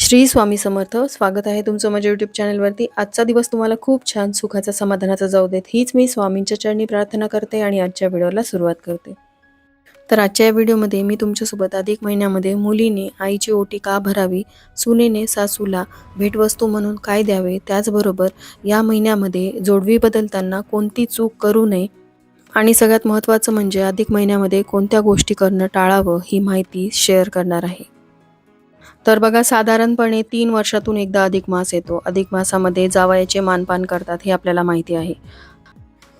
श्री स्वामी समर्थ. स्वागत आहे तुमचं माझ्या यूट्यूब चॅनलवरती. आजचा दिवस तुम्हाला खूप छान सुखाचा समाधानाचा जाऊ देत, हीच मी स्वामींच्या चरणी प्रार्थना करते आणि आजच्या व्हिडिओला सुरुवात करते. तर आजच्या या व्हिडिओमध्ये मी तुमच्यासोबत अधिक महिन्यामध्ये मुलीने आईची ओटी का भरावी, सुनेने सासूला भेटवस्तू म्हणून काय द्यावे, त्याचबरोबर या महिन्यामध्ये जोडवी बदलताना कोणती चूक करू नये आणि सगळ्यात महत्त्वाचं म्हणजे अधिक महिन्यामध्ये कोणत्या गोष्टी करणं टाळावं ही माहिती शेअर करणार आहे. तर बघा, साधारणपणे 3 वर्षातून एकदा अधिक मास येतो. अधिक मासामध्ये जावयाचे मानपान करतात हे आपल्याला माहिती आहे.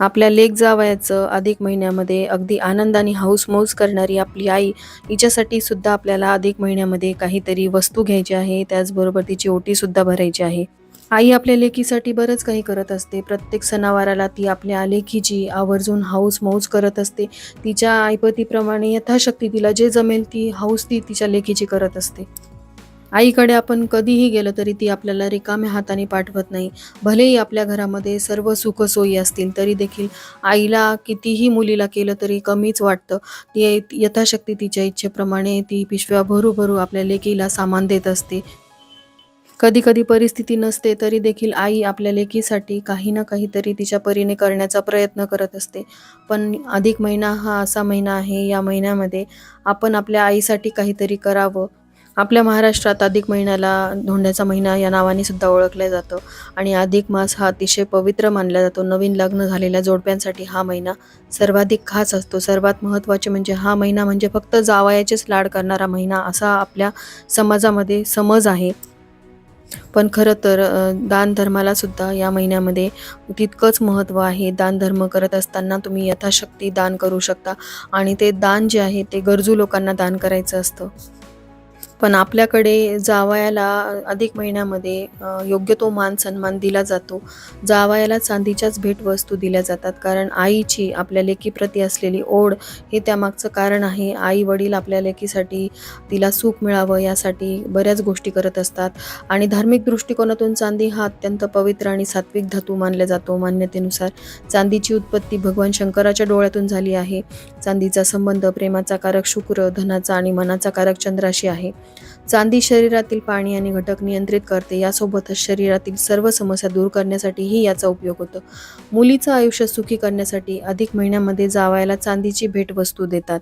आपल्या लेक जावयाचं अधिक महिन्यामध्ये अगदी आनंदाने हौस-मौज करणारी आपली आई, हिच्यासाठी सुद्धा आपल्याला अधिक महिन्यामध्ये काहीतरी वस्तू घ्यायची आहे, त्याचबरोबर तिची ओटीसुद्धा भरायची आहे. आई आपल्या लेकीसाठी बरंच काही करत असते. प्रत्येक सणावाराला ती आपल्या लेकीची आवर्जून हौस-मौज करत असते. तिच्या ऐपतीप्रमाणे यथाशक्ती तिला जे जमेल ती हौस ती तिच्या लेकीची करत असते. आईकडे आपण कधीही गेलं तरी ती आपल्याला रिकाम्या हाताने पाठवत नाही. भलेही आपल्या घरामध्ये सर्व सुखसोयी असतील तरी देखील आईला कितीही मुलीला केलं तरी कमीच वाटतं. ती यथाशक्ती तिच्या इच्छेप्रमाणे ती पिशव्या भरू आपल्या लेकीला सामान देत असते. कधी कधी परिस्थिती नसते तरी देखील आई आपल्या लेकीसाठी काही ना काहीतरी तिच्या परीने करण्याचा प्रयत्न करत असते. पण अधिक महिना हा असा महिना आहे, या महिन्यामध्ये आपण आपल्या आईसाठी काहीतरी करावं. आपल्या महाराष्ट्रात अधिक महिन्याला धोंड्याचा महिना या नावाने सुद्धा ओळखलं जातं आणि अधिक मास हा अतिशय पवित्र मानला जातो. नवीन लग्न झालेल्या जोडप्यांसाठी हा महिना सर्वाधिक खास असतो. सर्वात महत्त्वाचे म्हणजे हा महिना म्हणजे फक्त जावयाचेच लाड करणारा महिना असा आपल्या समाजामध्ये समज आहे. पण खरं तर दान धर्माला सुद्धा या महिन्यामध्ये तितकंच महत्त्व आहे. दान धर्म करत असताना तुम्ही यथाशक्ती दान करू शकता आणि ते दान जे आहे ते गरजू लोकांना दान करायचं असतं. पण आपल्याकडे जावयाला अधिक महिन्यामध्ये योग्य तो मान सन्मान दिला जातो. जावयाला चांदीच्याच भेटवस्तू दिल्या जातात, कारण आईची आपल्या लेकीप्रती असलेली ओढ हे त्यामागचं कारण आहे. आई वडील आपल्या लेकीसाठी तिला सुख मिळावं यासाठी बऱ्याच गोष्टी करत असतात आणि धार्मिक दृष्टिकोनातून चांदी हा अत्यंत पवित्र आणि सात्विक धातू मानला जातो. मान्यतेनुसार चांदीची उत्पत्ती भगवान शंकराच्या डोळ्यातून झाली आहे. चांदीचा संबंध प्रेमाचा कारक शुक्र, धनाचा आणि मनाचा कारक चंद्राशी आहे. चांदी शरीरातील पाणी आणि घटक नियंत्रित करते. यासोबतच शरीरातील सर्व समस्या दूर करण्यासाठीही याचा उपयोग होतो. मुलीचं आयुष्य सुखी करण्यासाठी अधिक महिन्यामध्ये जावयाला चांदीची भेटवस्तू देतात.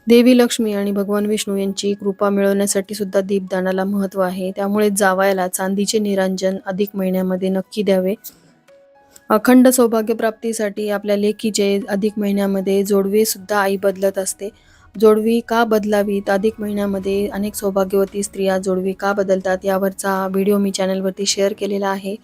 देवी लक्ष्मी आणि भगवान विष्णू यांची कृपा मिळवण्यासाठी सुद्धा दीपदानाला महत्त्व आहे. त्यामुळे जावयाला चांदीचे निरांजन अधिक महिन्यामध्ये नक्की द्यावे. अखंड सौभाग्य प्राप्तीसाठी आपल्या लेकीचे अधिक महिन्यामध्ये जोडवी सुद्धा आई बदलत असते. जोडवी का बदलावीत? अधिक महिन्यामध्ये अनेक सौभाग्यवती स्त्रिया जोडवी का बदलतात यावरचा व्हिडिओ मी चॅनलवरती शेअर केलेला आहे.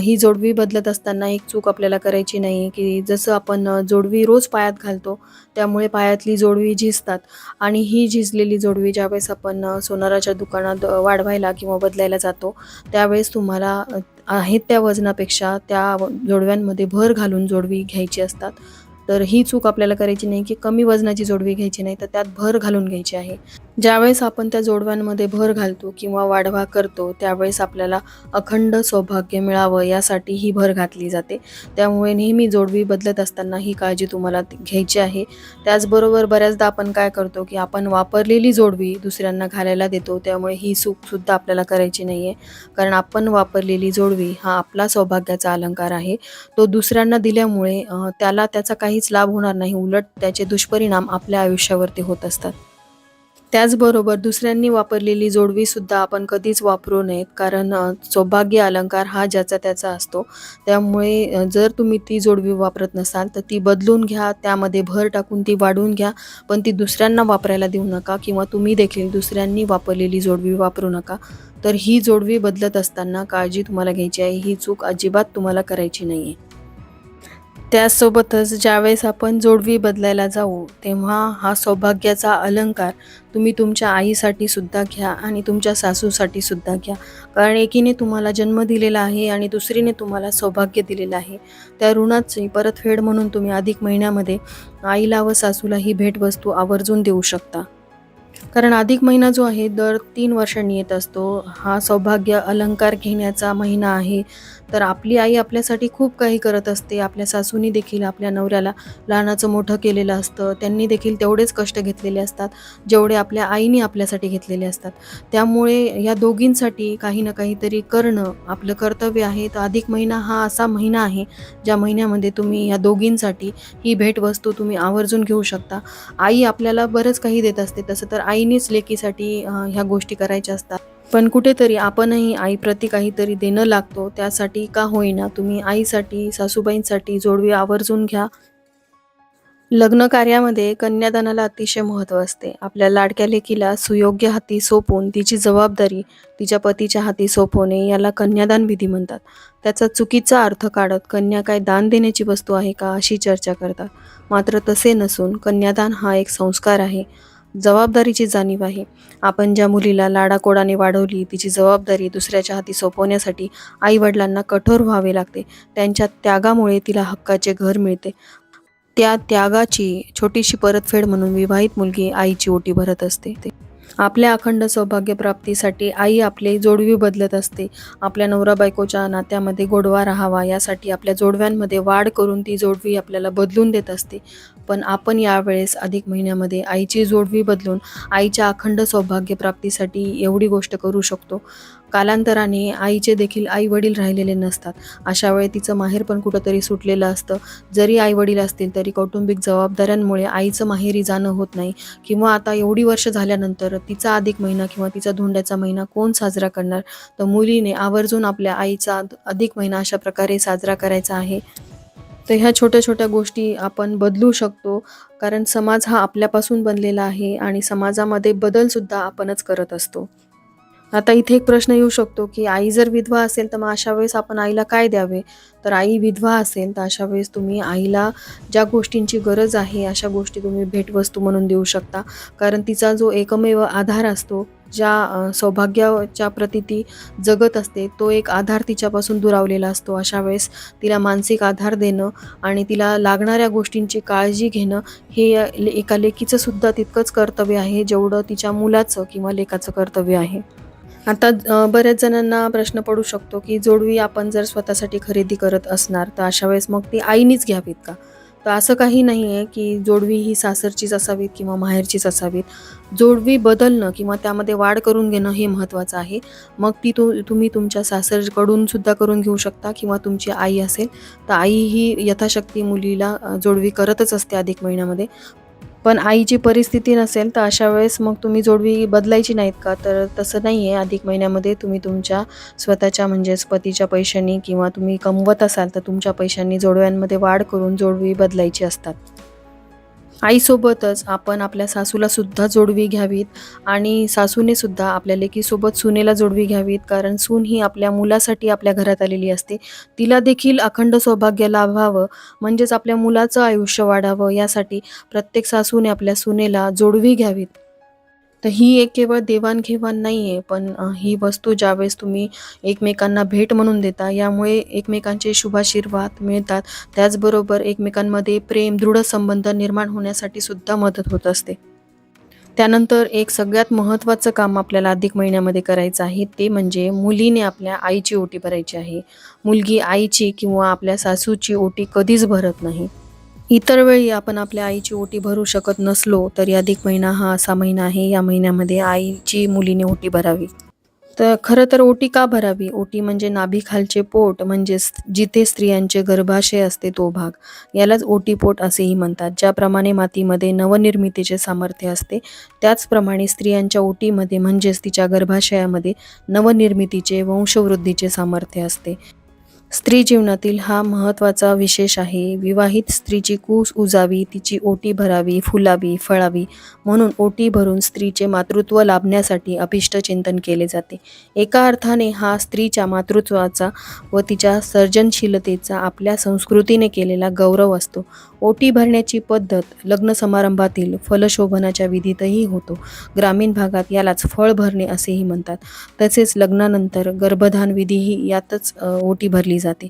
ही जोडवी बदलत असताना एक चूक आपल्याला करायची नाही, की जसं आपण जोडवी रोज पायात घालतो त्यामुळे पायातली जोडवी झिजतात आणि ही झिजलेली जोडवी ज्यावेळेस आपण सोनाराच्या दुकानात वाढवायला किंवा बदलायला जातो त्यावेळेस तुम्हाला आहेत त्या वजनापेक्षा त्या जोडव्यांमध्ये भर घालून जोडवी घ्यायची असतात. तर ही चूक आपल्याला करायची नाही, की कमी वजनाची जोडवी घ्यायची नाही, तर त्यात भर घालून घ्यायची आहे. ज्यावेळेस आपण त्या जोडव्यांमध्ये भर घालतो किंवा वाढवा करतो त्यावेळेस आपल्याला अखंड सौभाग्य मिळावं यासाठी ही भर घातली जाते. त्यामुळे नेहमी जोडवी बदलत असताना ही काळजी तुम्हाला घ्यायची आहे. त्याचबरोबर बऱ्याचदा आपण काय करतो, की आपण वापरलेली जोडवी दुसऱ्यांना घालायला देतो. त्यामुळे ही चूकसुद्धा आपल्याला करायची नाही आहे, कारण आपण वापरलेली जोडवी हा आपला सौभाग्याचा अलंकार आहे. तो दुसऱ्यांना दिल्यामुळे त्याला त्याचा काहीच लाभ होणार नाही, उलट त्याचे दुष्परिणाम आपल्या आयुष्यावरती होत असतात. त्याचबरोबर दुसऱ्यांनी वापरलेली जोडवीसुद्धा आपण कधीच वापरू नयेत, कारण सौभाग्य अलंकार हा ज्याचा त्याचा असतो. त्यामुळे जर तुम्ही ती जोडवी वापरत नसाल तर ती बदलून घ्या, त्यामध्ये भर टाकून ती वाढवून घ्या, पण ती दुसऱ्यांना वापरायला देऊ नका किंवा तुम्ही देखील दुसऱ्यांनी वापरलेली जोडवी वापरू नका. तर ही जोडवी बदलत असताना काळजी तुम्हाला घ्यायची आहे, ही चूक अजिबात तुम्हाला करायची नाही आहे. त्यासोबतच ज्यावेळेस आपण जोडवी बदलायला जाऊ तेव्हा हा सौभाग्याचा अलंकार तुम्ही तुमच्या आईसाठी सुद्धा घ्या आणि तुमच्या सासूसाठी सुद्धा घ्या, कारण एकीने तुम्हाला जन्म दिलेला आहे आणि दुसरीने तुम्हाला सौभाग्य दिलेलं आहे. त्या ऋणाची परतफेड म्हणून तुम्ही अधिक महिन्यामध्ये आईला व सासूला ही भेटवस्तू आवर्जून देऊ शकता. कारण अधिक महिना जो आहे दर 3 वर्षांनी येत असतो. हा सौभाग्य अलंकार घेण्याचा महिना आहे. तर आपली आई आपल्यासाठी खूप काही करत असते. आपल्या सासूनी देखील आपल्या नवऱ्याला लहानाचं मोठं केलेलं असतं. त्यांनी देखील तेवढेच कष्ट घेतलेले असतात, जेवढे आपल्या आईने आपल्यासाठी घेतलेले असतात. त्यामुळे या दोघींसाठी काही ना काहीतरी करणं आपलं कर्तव्य आहे. तर अधिक महिना हा असा महिना आहे, ज्या महिन्यामध्ये तुम्ही या दोघींसाठी ही भेटवस्तू तुम्ही आवर्जून घेऊ शकता. आई आपल्याला बरंच काही देत असते. तसं तर आईनेच लेकीसाठी ह्या गोष्टी करायच्या असतात. पण कुठेतरी आपणही आईप्रती काहीतरी देणं लागतो. त्यासाठी का होईना तुम्ही आईसाठी, सासूबाईंसाठी जोडवी आवर्जून घ्या. लग्न कार्यामध्ये कन्यादानाला अतिशय महत्त्व असते. आपल्या लाडक्या लेकीला सुयोग्य हाती सोपवून तिची जबाबदारी तिच्या पतीच्या हाती सोपवणे याला कन्यादान विधी म्हणतात. त्याचा चुकीचा अर्थ काढत कन्या काय दान देण्याची वस्तू आहे का अशी चर्चा करतात. मात्र तसे नसून कन्यादान हा एक संस्कार आहे, जबाबदारीची जाणीव आहे. आपण ज्या मुलीला लाडाकोडाने वाढवली तिची जबाबदारी दुसऱ्याच्या हाती सोपवण्यासाठी आईवडिलांना कठोर व्हावे लागते. त्यांच्या त्यागामुळे तिला हक्काचे घर मिळते. त्या त्यागाची छोटीशी परतफेड म्हणून विवाहित मुलगी आईची ओटी भरत असते. आपल्या अखंड सौभाग्य प्राप्तीसाठी आई आपले जोडवी बदलत असते. आपल्या नवरा बायकोच्या नात्यामध्ये गोडवा राहावा यासाठी आपल्या जोडव्यांमध्ये वाढ करून ती जोडवी आपल्याला बदलून देत असते. पण आपण यावेळेस अधिक महिन्यामध्ये आईची जोडवी बदलून आईच्या अखंड सौभाग्य प्राप्तीसाठी एवढी गोष्ट करू शकतो. कालांतराने आईचे देखील आई वडील राहिलेले नसतात. अशा वेळी तिचं माहेर पण कुठंतरी सुटलेलं असतं. जरी आई वडील असतील तरी कौटुंबिक जबाबदाऱ्यांमुळे आईचं माहेरी जाणं होत नाही. किंवा आता एवढी वर्ष झाल्यानंतर तिचा अधिक महिना किंवा तिचा धोंड्याचा महिना कोण साजरा करणार? तर मुलीने आवर्जून आपल्या आईचा अधिक महिना अशा प्रकारे साजरा करायचा आहे. तर ह्या छोट्या छोट्या गोष्टी आपण बदलू शकतो. कारण समाज हा आपल्यापासून बनलेला आहे आणि समाजामध्ये बदलसुद्धा आपणच करत असतो. आता इथे एक प्रश्न येऊ शकतो, की आई जर विधवा असेल तर मग अशा वेळेस आपण आईला काय द्यावे? तर आई विधवा असेल तर अशा वेळेस तुम्ही आईला ज्या गोष्टींची गरज आहे अशा गोष्टी तुम्ही भेटवस्तू म्हणून देऊ शकता. कारण तिचा जो एकमेव आधार असतो, ज्या सौभाग्याच्या प्रती ती जगत असते, तो एक आधार तिच्यापासून दुरावलेला असतो. अशा वेळेस तिला मानसिक आधार देणं आणि तिला लागणाऱ्या गोष्टींची काळजी घेणं हे एका लेकीचं सुद्धा तितकंच कर्तव्य आहे, जेवढं तिच्या मुलाचं किंवा लेकाचं कर्तव्य आहे. आता बऱ्याच जणांना प्रश्न पडू शकतो, की जोडवी आपण जर स्वतःसाठी खरेदी करत असणार, तर अशा वेळेस मग ती आईनीच घ्यावीत का? तर असं काही नाही आहे, की जोडवी ही सासरचीच असावीत किंवा माहेरचीच असावीत. जोडवी बदलणं किंवा त्यामध्ये वाढ करून घेणं हे महत्त्वाचं आहे. मग ती तुम्ही तुमच्या सासरकडून सुद्धा करून घेऊ शकता किंवा तुमची आई असेल, तर आई ही यथाशक्ती मुलीला जोडवी करतच असते अधिक महिन्यामध्ये. पण आईची परिस्थिती नसेल तर अशा वेळेस मग तुम्ही जोडवी बदलायची नाहीत का? तर तसं नाही आहे. अधिक महिन्यामध्ये तुम्ही तुमच्या स्वतःच्या म्हणजेच पतीच्या पैशांनी किंवा तुम्ही कमवत असाल तर तुमच्या पैशांनी जोडव्यांमध्ये वाढ करून जोडवी बदलायची असतात. आईसोबतच आपण आपल्या सासूला सुद्धा जोडवी घ्यावीत आणि सासूने सुद्धा आपल्या लेकीसोबत सुनेला जोडवी घ्यावीत. कारण सून ही आपल्या मुलासाठी आपल्या घरात आलेली असते. तिला देखील अखंड सौभाग्य लाभावं म्हणजेच आपल्या मुलाचं आयुष्य वाढावं यासाठी प्रत्येक सासूने आपल्या सुनेला जोडवी घ्यावीत. तर ही एक केवळ देवाणघेवाण नाही आहे, पण ही वस्तू ज्यावेळेस तुम्ही एकमेकांना भेट म्हणून देता, यामुळे एकमेकांचे शुभाशीर्वाद मिळतात. त्याचबरोबर एकमेकांमध्ये प्रेम, दृढ संबंध निर्माण होण्यासाठी सुद्धा मदत होत असते. त्यानंतर एक सगळ्यात महत्त्वाचं काम आपल्याला अधिक महिन्यामध्ये करायचं आहे, ते म्हणजे मुलीने आपल्या आईची ओटी भरायची आहे. मुलगी आईची किंवा आपल्या सासूची ओटी कधीच भरत नाही. इतर वेळी आपण आपल्या आईची ओटी भरू शकत नसलो तरी अधिक महिना हा असा महिना आहे, या महिन्यामध्ये आईची मुलीने ओटी भरावी. तर खरं तर ओटी का भरावी? ओटी म्हणजे नाभीखालचे पोट म्हणजेच जिथे स्त्रियांचे गर्भाशय असते तो भाग. यालाच ओटीपोट असेही म्हणतात. ज्याप्रमाणे मातीमध्ये नवनिर्मितीचे सामर्थ्य असते, त्याचप्रमाणे स्त्रियांच्या ओटीमध्ये म्हणजेच तिच्या गर्भाशयामध्ये नवनिर्मितीचे, वंशवृद्धीचे सामर्थ्य असते. स्त्री जीवनातील हा महत्त्वाचा विशेष आहे. विवाहित स्त्रीची कूस उजावी, तिची ओटी भरावी, फुलावी, फळावी म्हणून ओटी भरून स्त्रीचे मातृत्व लाभण्यासाठी अभिष्ट चिंतन केले जाते. एका अर्थाने हा स्त्रीच्या मातृत्वाचा व तिच्या सर्जनशीलतेचा आपल्या संस्कृतीने केलेला गौरव असतो. ओटी भरण्याची पद्धत लग्न समारंभातील फलशोभनाच्या विधीतही होतो. ग्रामीण भागात यालाच फळ भरणे असेही म्हणतात. तसेच लग्नानंतर गर्भधान विधीही यातच ओटी भरली जाते.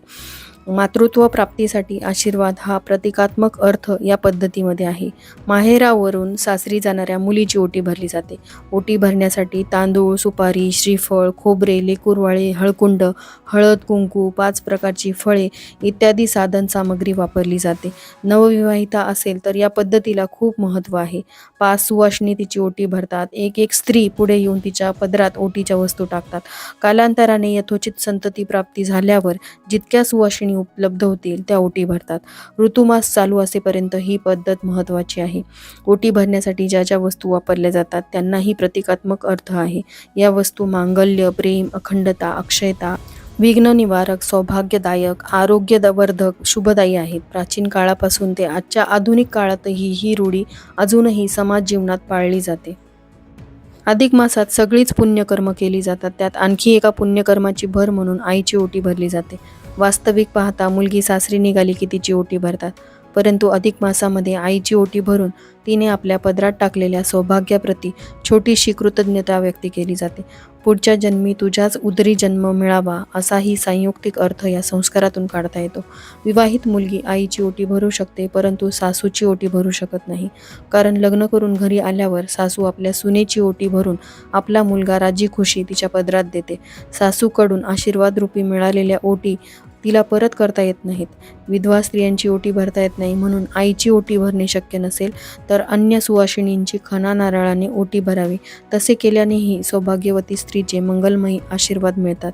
मातृत्व प्राप्तीसाठी आशीर्वाद हा प्रतिकात्मक अर्थ या पद्धतीमध्ये आहे. माहेरावरून सासरी जाणाऱ्या मुलीची ओटी भरली जाते. ओटी भरण्यासाठी तांदूळ, सुपारी, श्रीफळ, खोबरे, लेकूरवाळे, हळकुंड, हळद, कुंकू, 5 प्रकारची फळे इत्यादी साधन सामग्री वापरली जाते. नवविवाहिता असेल तर या पद्धतीला खूप महत्त्व आहे. 5 सुवासिनी तिची ओटी भरतात. एक स्त्री पुढे येऊन तिच्या पदरात ओटीच्या वस्तू टाकतात. कालांतराने यथोचित संतती प्राप्ती झाल्यावर जितक्या सुवासिनी उपलब्ध होतील त्या ओटी भरतात. ऋतुमास चालू असेपर्यंत ही पद्धत महत्त्वाची आहे. ओटी भरण्यासाठी ज्या ज्या वस्तू वापरल्या जातात त्यांनाही प्रतिकात्मक अर्थ आहे. या वस्तू मांगल्य, प्रेम, अखंडता, अक्षयता, विघ्न निवारक, सौभाग्यदायक, आरोग्यवर्धक, शुभदायी आहेत. प्राचीन काळापासून ते आजच्या आधुनिक काळातही ही रूढी अजूनही समाज जीवनात पाळली जाते. अधिक मासात सगळीच पुण्यकर्म केली जातात. त्यात आणखी एका पुण्यकर्माची भर म्हणून आईची ओटी भरली जाते. वास्तविक पाहता मुलगी सासरी निघाली की तिची ओटी भरतात, परंतु अधिक मासामध्ये आईची ओटी भरून तिने आपल्या पदरात टाकलेल्या सौभाग्याप्रती छोटीशी कृतज्ञता व्यक्त केली जाते. पुढच्या जन्मी तुझ्याच उदरी जन्म मिळावा असाही संयुक्तिक अर्थ या संस्कारातून काढता येतो. विवाहित मुलगी आईची ओटी भरू शकते, परंतु सासूची ओटी भरू शकत नाही. कारण लग्न करून घरी आल्यावर सासू आपल्या सुनेची ओटी भरून आपला मुलगा राजी खुशी तिच्या पदरात देते. सासूकडून आशीर्वाद रूपी मिळालेल्या ओटी तिला परत करता येत नाहीत. विधवा स्त्रियांची ओटी भरता येत नाही, म्हणून आईची ओटी भरणे शक्य नसेल तर अन्य सुवासिनींची खणा नारळाने ओटी भरावी. तसे केल्यानेही सौभाग्यवती स्त्रीचे मंगलमयी आशीर्वाद मिळतात.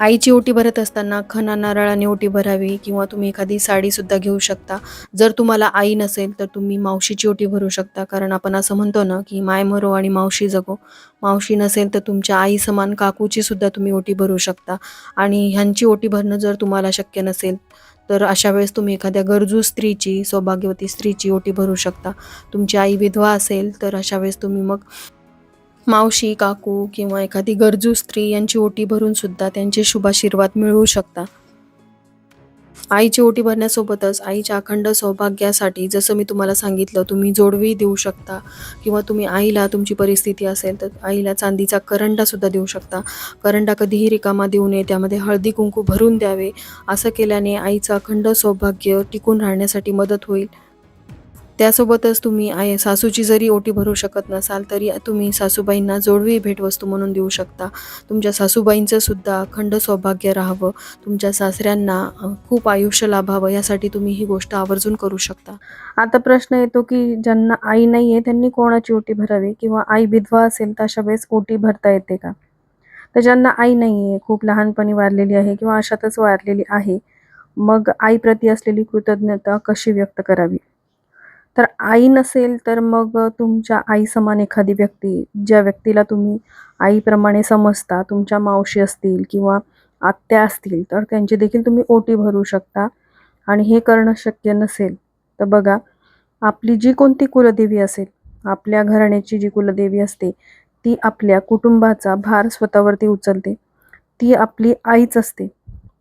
आईची ओटी भरत असताना खणा नारळाने ओटी भरावी किंवा तुम्ही एखादी साडीसुद्धा घेऊ शकता. जर तुम्हाला आई नसेल तर तुम्ही मावशीची ओटी भरू शकता. कारण आपण असं म्हणतो ना की माय मरो आणि मावशी जगो. मावशी नसेल तर तुमच्या आई समान काकूची सुद्धा तुम्ही ओटी भरू शकता. आणि ह्यांची ओटी भरणं जर तुम्हाला शक्य नसेल तर अशा वेळेस तुम्ही एखाद्या गरजू स्त्रीची, सौभाग्यवती स्त्रीची ओटी भरू शकता. तुमची आई विधवा असेल तर अशा वेळेस तुम्ही मग मावशी, काकू किंवा एखादी गरजू स्त्री यांची ओटी भरून सुद्धा त्यांचे शुभाशीर्वाद मिळवू शकता. आईची ओटी भरण्यासोबतच आईच्या अखंड सौभाग्यासाठी जसं मी तुम्हाला सांगितलं, तुम्ही जोडवी देऊ शकता किंवा तुम्ही आईला, तुमची परिस्थिती असेल तर आईला चांदीचा करंडासुद्धा देऊ शकता. करंडा कधीही रिकामा देऊ नये, त्यामध्ये हळदी कुंकू भरून द्यावे. असं केल्याने आईचं अखंड सौभाग्य टिकून राहण्यासाठी मदत होईल. त्यासोबतच तुम्ही सासूची जरी ओटी भरू शकत नसाल तरी तुम्ही सासूबाईंना जोडवी भेटवस्तू म्हणून देऊ शकता. तुमच्या सासूबाईंचं सुद्धा अखंड सौभाग्य राहावं, तुमच्या सासऱ्यांना खूप आयुष्य लाभावं यासाठी तुम्ही ही गोष्ट आवर्जून करू शकता. आता प्रश्न येतो की ज्यांना आई नाही आहे त्यांनी कोणाची ओटी भरावी किंवा आई विधवा असेल तर अशा वेळेस ओटी भरता येते का? तर ज्यांना आई नाही आहे, खूप लहानपणी वारलेली आहे किंवा अशातच वारलेली आहे, मग आईप्रती असलेली कृतज्ञता कशी व्यक्त करावी? तर आई नसेल तर मग तुमच्या आई समान एखादी व्यक्ती, ज्या व्यक्तीला तुम्ही आईप्रमाणे समजता, तुमच्या मावशी असतील किंवा आत्या असतील तर त्यांची देखील तुम्ही ओटी भरू शकता. आणि हे करणं शक्य नसेल तर बघा, आपली जी कोणती कुलदेवी असेल, आपल्या घराण्याची जी कुलदेवी असते ती आपल्या कुटुंबाचा भार स्वतःवरती उचलते. ती आपली आईच असते.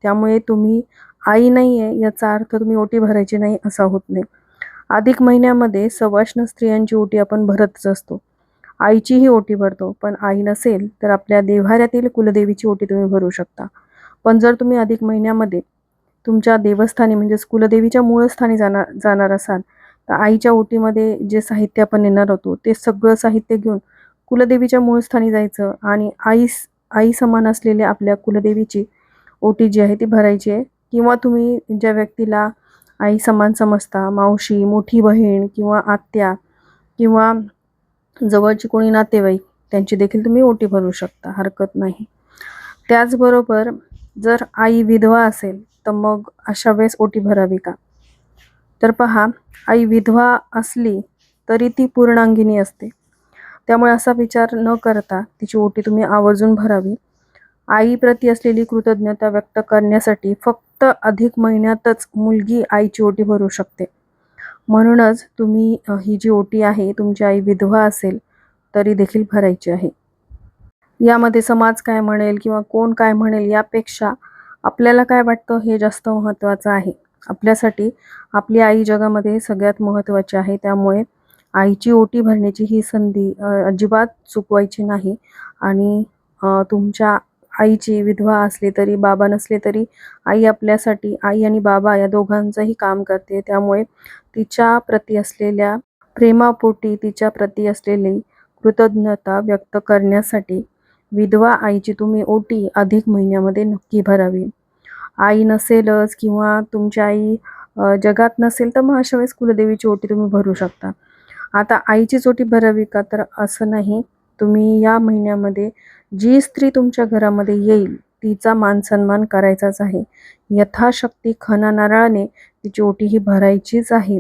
त्यामुळे तुम्ही आई नाही आहे याचा अर्थ तुम्ही ओटी भरायची नाही असा होत नाही. अधिक महिन्यामध्ये सवाष्ण स्त्रियांची ओटी आपण भरतच असतो. आईचीही ओटी भरतो, पण आई नसेल तर आपल्या देव्हाऱ्यातील कुलदेवीची ओटी तुम्ही भरू शकता. पण जर तुम्ही अधिक महिन्यामध्ये तुमच्या देवस्थानी म्हणजेच कुलदेवीच्या मूळस्थानी जाणार असाल तर आईच्या ओटीमध्ये जे साहित्य आपण नेणार होतो ते सगळं साहित्य घेऊन कुलदेवीच्या मूळस्थानी जायचं आणि आई समान असलेल्या आपल्या कुलदेवीची ओटी जी आहे ती भरायची आहे. किंवा तुम्ही ज्या व्यक्तीला आई समान समजता, मावशी, मोठी बहीण किंवा आत्या किंवा जवळची कोणी नातेवाईक, त्यांची देखील तुम्ही ओटी भरू शकता, हरकत नाही. त्याचबरोबर जर आई विधवा असेल तर मग अशा वेळेस ओटी भरावी का? तर पहा, आई विधवा असली तरी ती पूर्णांगिनी असते. त्यामुळे असा विचार न करता तिची ओटी तुम्ही आवर्जून भरावी. आईप्रती असलेली कृतज्ञता व्यक्त करण्यासाठी फक्त अधिक महिन्यातच मुलगी आईची ओटी भरू शकते. म्हणूनच तुम्ही ही जी ओटी आहे, तुमची आई विधवा असेल तरी देखील भरायची आहे. यामध्ये समाज काय म्हणेल किंवा कोण काय म्हणेल यापेक्षा आपल्याला काय वाटतं हे जास्त महत्त्वाचं आहे. आपल्यासाठी आपली आई जगामध्ये सगळ्यात महत्त्वाची आहे. त्यामुळे आईची ओटी भरण्याची ही संधी अजिबात चुकवायची नाही. आणि तुमच्या आईची विधवा असली तरी, बाबा नसले तरी आई आपल्यासाठी, आई आणि बाबा या दोघांचंही काम करते. त्यामुळे तिच्या प्रती असलेल्या प्रेमापोटी, तिच्या प्रती असलेली कृतज्ञता व्यक्त करण्यासाठी विधवा आईची तुम्ही ओटी अधिक महिन्यामध्ये नक्की भरावी. आई नसेलच किंवा तुमची आई जगात नसेल, तर मग अशा वेळेस कुलदेवीची ओटी तुम्ही भरू शकता. आता आईचीच ओटी भरावी का, तर असं नाही. तुम्ही या महिन्यामध्ये जी स्त्री तुमच्या घरामध्ये येईल तिचा मान-सन्मान करायचाच आहे. यथाशक्ती खणा नारळाने तिची ओटी ही भरायचीच आहे.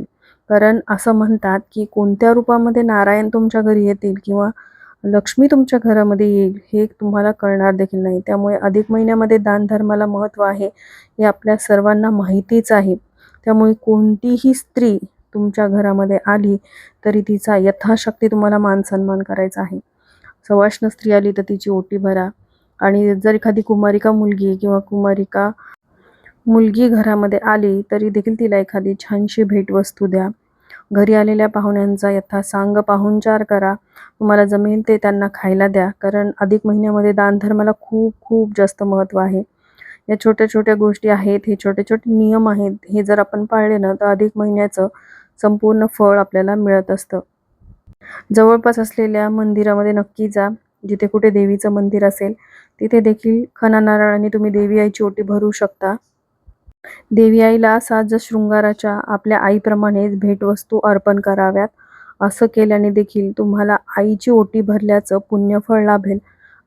कारण असं म्हणतात, की कोणत्या रूपामध्ये नारायण तुमच्या घरी येतील किंवा लक्ष्मी तुमच्या घरामध्ये येईल हे तुम्हाला कळणार देखील नाही. त्यामुळे अधिक महिन्यामध्ये दानधर्माला महत्त्व आहे हे आपल्या सर्वांना माहितीच आहे. त्यामुळे कोणतीही स्त्री तुमच्या घरामध्ये आली तरी तिचा यथाशक्ती तुम्हाला मान-सन्मान करायचा आहे. सवाष्ण स्त्री आली तर तिची ओटी भरा. आणि जर एखादी कुमारिका मुलगी किंवा कुमारिका मुलगी घरामध्ये आली तरी देखील तिला एखादी छानशी भेटवस्तू द्या. घरी आलेल्या पाहुण्यांचा यथासांग पाहुणचार करा. तुम्हाला जमेल ते त्यांना खायला द्या. कारण अधिक महिन्यामध्ये दानधर्माला खूप खूप जास्त महत्त्व आहे. या छोट्या-छोट्या गोष्टी आहेत, हे छोटे-छोटे नियम आहेत, हे जर आपण पाळले ना तर अधिक महिन्याचं संपूर्ण फळ आपल्याला मिळत असतं. जवळपास असलेल्या मंदिरामध्ये नक्की जा. जिथे कुठे देवीचं मंदिर असेल तिथे देखील खणा नारळाने तुम्ही देवी आईची ओटी भरू शकता. देवी आईला साज शृंगाराच्या आपल्या आईप्रमाणेच भेटवस्तू अर्पण कराव्यात. असं केल्याने देखील तुम्हाला आईची ओटी भरल्याचं पुण्यफळ लाभेल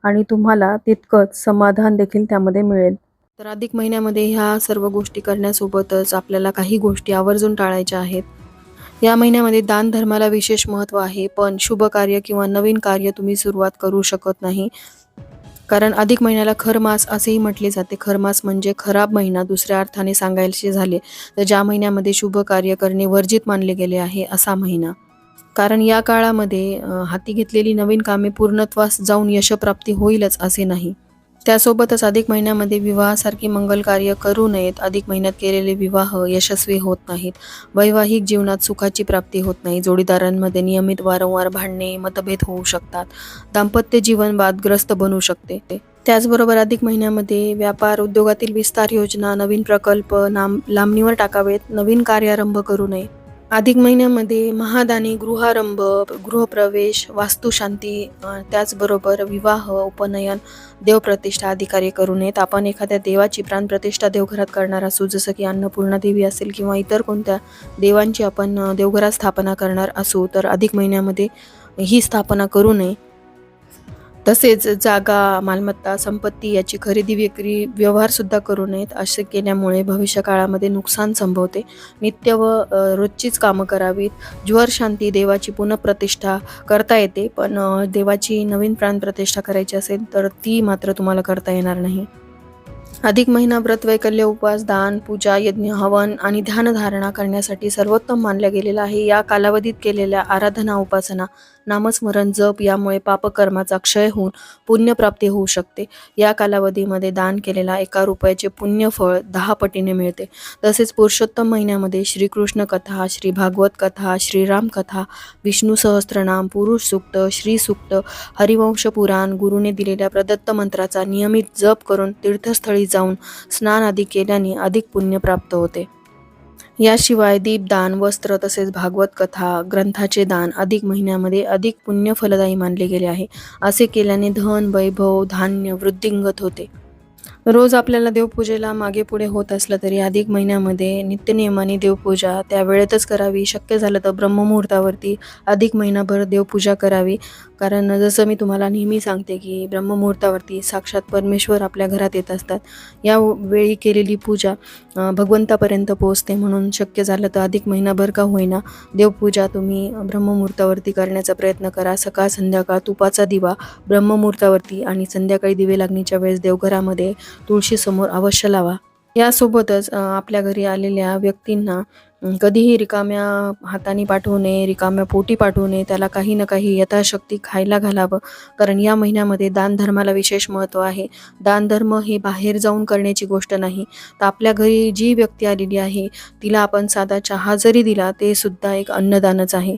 आणि तुम्हाला तितकंच समाधान देखील त्यामध्ये मिळेल. तर अधिक महिन्यामध्ये ह्या सर्व गोष्टी करण्यासोबतच आपल्याला काही गोष्टी आवर्जून टाळायच्या आहेत. या महिन्यामध्ये दानधर्माला विशेष महत्त्व आहे, पण शुभ कार्य किंवा नवीन कार्य तुम्ही सुरुवात करू शकत नाही. कारण अधिक महिन्याला खरमास असेही म्हटले जाते. खरमास म्हणजे खराब महिना. दुसऱ्या अर्थाने सांगायचे झाले तर ज्या महिन्यामध्ये शुभ कार्य करणे वर्जित मानले गेले आहे असा महिना. कारण या काळामध्ये हाती घेतलेली नवीन कामे पूर्णत्वास जाऊन यशप्राप्ती होईलच असे नाही. त्यासोबतच अधिक महिन्यामध्ये विवाहासारखी मंगल कार्य करू नयेत. अधिक महिन्यात केलेले विवाह यशस्वी होत नाहीत. वैवाहिक जीवनात सुखाची प्राप्ती होत नाही. जोडीदारांमध्ये नियमित वारंवार भांडणे, मतभेद होऊ शकतात. दाम्पत्य जीवन वादग्रस्त बनू शकते. त्याचबरोबर अधिक महिन्यामध्ये व्यापार उद्योगातील विस्तार योजना, नवीन प्रकल्प लांबणीवर टाकावेत. नवीन कार्यारंभ करू नये. अधिक महिन्यामध्ये महादानी, गृहारंभ, गृहप्रवेश, वास्तुशांती, त्याचबरोबर विवाह, उपनयन, देवप्रतिष्ठा आदी कार्य करू नयेत. आपण एखाद्या देवाची प्राणप्रतिष्ठा देवघरात करणार असू, जसं की अन्नपूर्णा देवी असेल किंवा इतर कोणत्या देवांची आपण देवघरात स्थापना करणार असू, तर अधिक महिन्यामध्ये ही स्थापना करू नये. तसेच जागा, मालमत्ता, संपत्ती याची खरेदी विक्री व्यवहारसुद्धा करू नयेत. असे केल्यामुळे भविष्य काळामध्ये नुकसान संभवते. नित्य व रोजचीच कामं करावीत. ज्वर शांती, देवाची पुनःप्रतिष्ठा करता येते, पण देवाची नवीन प्राणप्रतिष्ठा करायची असेल तर ती मात्र तुम्हाला करता येणार नाही. अधिक महिना व्रत, वैकल्य, उपवास, दान, पूजा, यज्ञ, हवन आणि ध्यानधारणा करण्यासाठी सर्वोत्तम मानला गेलेला आहे. या कालावधीत केलेल्या आराधना, उपासना, नामस्मरण, जप यामुळे पापकर्माचा क्षय होऊन पुण्यप्राप्ती होऊ शकते. या कालावधीमध्ये दान केलेला ₹1 पुण्यफळ 10 पटीने मिळते. तसेच पुरुषोत्तम महिन्यामध्ये श्रीकृष्ण कथा, श्री भागवत कथा, श्रीराम कथा, विष्णू सहस्त्रनाम, पुरुष सूक्त, श्री सूक्त, हरिवंश पुराण, गुरुने दिलेल्या प्रदत्त मंत्राचा नियमित जप करून तीर्थस्थळी जाऊन स्नान आदी केल्याने अधिक पुण्य प्राप्त होते. याशिवाय दीपदान, वस्त्र तसेच भागवत कथा ग्रंथाचे दान अधिक महिन्यामध्ये अधिक पुण्य फलदायी मानले गेले आहे. असे केल्याने धन, वैभव, धान्य वृद्धिंगत होते. रोज आपल्याला देवपूजेला मागे पुढे होत असलं तरी अधिक महिन्यामध्ये नित्यनियमाने देवपूजा त्या वेळेतच करावी. शक्य झालं तर ब्रह्ममुहूर्तावरती अधिक महिनाभर देवपूजा करावी. कारण जसं मी तुम्हाला नेहमी सांगते की ब्रह्ममुहूर्तावरती साक्षात परमेश्वर आपल्या घरात येत असतात. या वेळी केलेली पूजा भगवंतापर्यंत पोहोचते. म्हणून शक्य झालं तर अधिक महिनाभर का होईना देवपूजा तुम्ही ब्रह्ममुहूर्तावरती करण्याचा प्रयत्न करा. सकाळ संध्याकाळ तुपाचा दिवा ब्रह्ममुहूर्तावरती आणि संध्याकाळी दिवे लागणीच्या वेळेस देवघरामध्ये तुळशीसमोर अवश्य लावा. यासोबतच आपल्या घरी आलेल्या व्यक्तींना कधीही रिकाम्या हाताने पाठवू नये, रिकाम्या पोटी पाठवू नये. त्याला काही ना काही यथाशक्ती खायला घालावं. कारण या महिन्यामध्ये दानधर्माला विशेष महत्त्व आहे. दानधर्म हे बाहेर जाऊन करण्याची गोष्ट नाही, तर आपल्या घरी जी व्यक्ती आलेली आहे तिला आपण साधा चहा जरी दिला ते सुद्धा एक अन्नदानच आहे.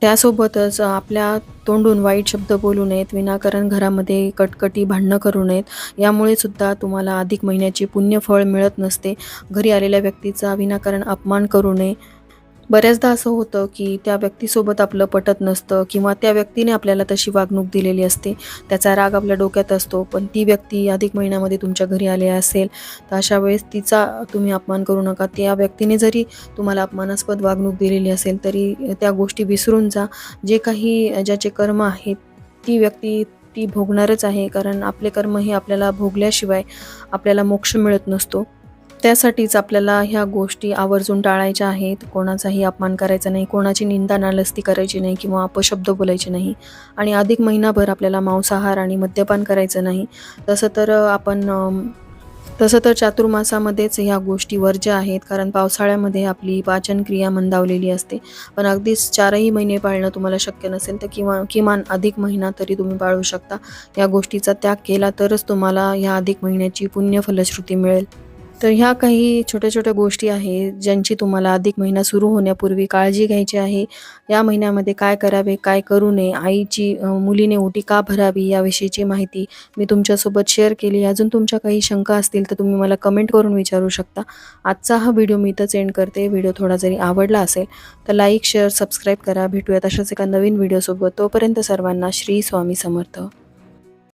त्यासोबतच आपल्या तोंडून वाईट शब्द बोलू नयेत, विनाकारण घरामध्ये कटकटी भांडणं करू नयेत. यामुळे सुद्धा तुम्हाला अधिक महिन्याची पुण्यफळ मिळत नसते. घरी आलेल्या व्यक्तीचा विनाकारण अपमान करू नये. बऱ्याचदा असं होतं की त्या व्यक्तीसोबत आपलं पटत नसतं किंवा त्या व्यक्तीने आपल्याला तशी वागणूक दिलेली असते. त्याचा राग आपल्या डोक्यात असतो. पण ती व्यक्ती अधिक महिन्यामध्ये तुमच्या घरी आली असेल, तर अशा वेळेस तिचा तुम्ही अपमान करू नका. त्या व्यक्तीने जरी तुम्हाला अपमानास्पद वागणूक दिलेली असेल, तरी त्या गोष्टी विसरून जा. जे काही ज्याचे कर्म आहेत, ती व्यक्ती ती भोगणारच आहे. कारण आपले कर्म हे आपल्याला भोगल्याशिवाय आपल्याला मोक्ष मिळत नसतो. त्यासाठीच आपल्याला ह्या गोष्टी आवर्जून टाळायच्या आहेत. कोणाचाही अपमान करायचा नाही, कोणाची निंदा नालस्ती करायची नाही किंवा अपशब्द बोलायचे नाही. आणि अधिक महिनाभर आपल्याला मांसाहार आणि मद्यपान करायचं नाही. तसं तर तसं तर चातुर्मासामध्येच ह्या गोष्टी वर्ज्य आहेत, कारण पावसाळ्यामध्ये आपली पाचनक्रिया मंदावलेली असते. पण अगदीच 4ही महिने पाळणं तुम्हाला शक्य नसेल, तर किमान अधिक महिना तरी तुम्ही पाळू शकता. या गोष्टीचा त्याग केला तरच तुम्हाला ह्या अधिक महिन्याची पुण्य फलश्रुती मिळेल. तर ह्या काही छोट्या-छोट्या गोष्टी आहेत, ज्यांची तुम्हाला अधिक महिना सुरू होण्यापूर्वी काळजी घ्यायची आहे. या महिन्यामध्ये काय करावे, काय करू नये, मुलीने ओटी का भरावी याविषयीची माहिती मी तुमच्यासोबत शेअर केली. अजून तुमच्या काही शंका असतील तर तुम्ही मला कमेंट करून विचारू शकता. आजचा हा व्हिडिओ मी इथंच एंड करते. व्हिडिओ थोडा जरी आवडला असेल तर लाईक, शेअर, सबस्क्राईब करा. भेटूयात अशाच एका नवीन व्हिडिओसोबत. तोपर्यंत सर्वांना श्री स्वामी समर्थ.